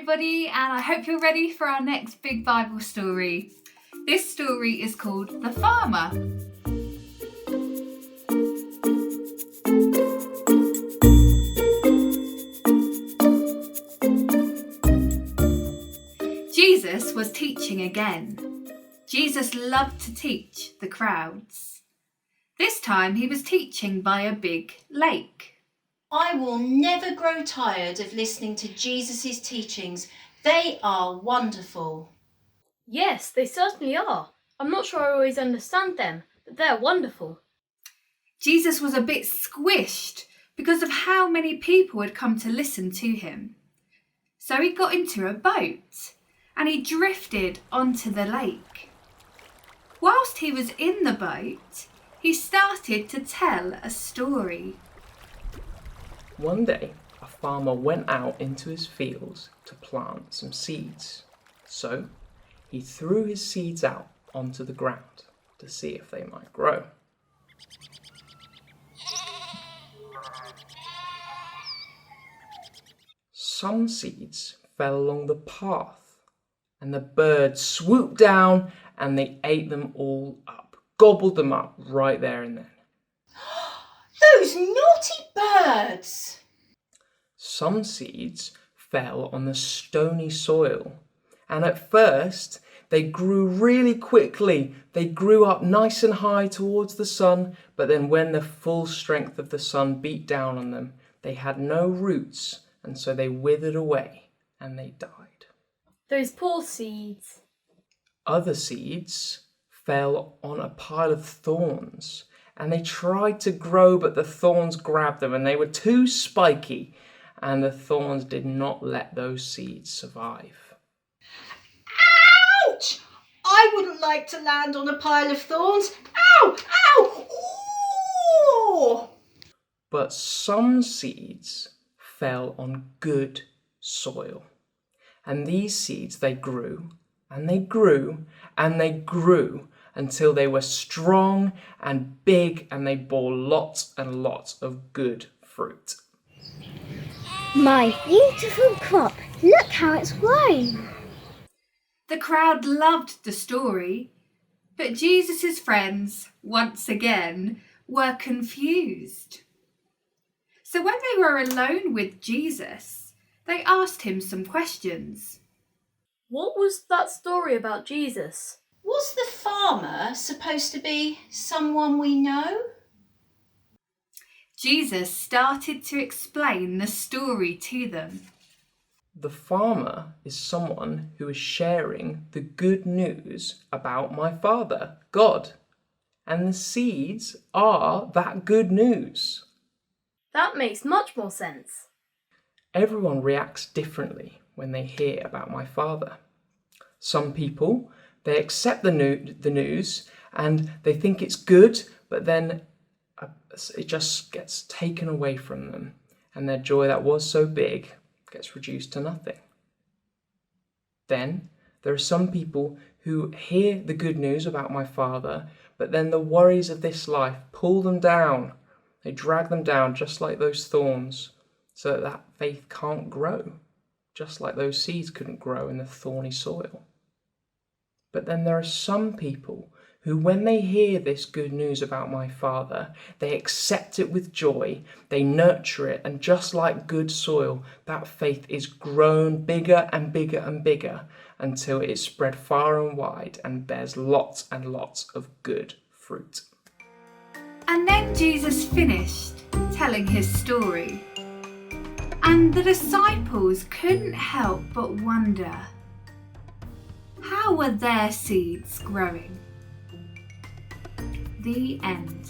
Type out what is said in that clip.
everybody, and I hope you're ready for our next big Bible story. This story is called The Farmer. Jesus was teaching again. Jesus loved to teach the crowds. This time he was teaching by a big lake. I will never grow tired of listening to Jesus' teachings. They are wonderful. Yes, they certainly are. I'm not sure I always understand them, but they're wonderful. Jesus was a bit squished because of how many people had come to listen to him. So he got into a boat and he drifted onto the lake. Whilst he was in the boat, he started to tell a story. One day, a farmer went out into his fields to plant some seeds. So, he threw his seeds out onto the ground to see if they might grow. Some seeds fell along the path, and the birds swooped down and they ate them all up, gobbled them up right there and then. Those naughty birds! Some seeds fell on the stony soil, and at first they grew really quickly. They grew up nice and high towards the sun, but then when the full strength of the sun beat down on them, they had no roots, and so they withered away and they died. Those poor seeds. Other seeds fell on a pile of thorns, and they tried to grow, but the thorns grabbed them and they were too spiky, and the thorns did not let those seeds survive. Ouch! I wouldn't like to land on a pile of thorns. Ow! Ow! Ooh! But some seeds fell on good soil, and these seeds, they grew and they grew and they grew until they were strong and big, and they bore lots and lots of good fruit. My beautiful crop, look how it's grown. The crowd loved the story, but Jesus' friends, once again, were confused. So when they were alone with Jesus, they asked him some questions. What was that story about Jesus? Was the farmer supposed to be someone we know? Jesus started to explain the story to them. The farmer is someone who is sharing the good news about my Father, God. And the seeds are that good news. That makes much more sense. Everyone reacts differently when they hear about my Father. Some people, they accept the news and they think it's good, but then it just gets taken away from them, and their joy that was so big gets reduced to nothing. Then there are some people who hear the good news about my Father, but then the worries of this life pull them down. They drag them down just like those thorns, so that faith can't grow, just like those seeds couldn't grow in the thorny soil. But then there are some people who, when they hear this good news about my Father, they accept it with joy, they nurture it, and just like good soil, that faith is grown bigger and bigger and bigger until it is spread far and wide and bears lots and lots of good fruit. And then Jesus finished telling his story, and the disciples couldn't help but wonder, how were their seeds growing? The end.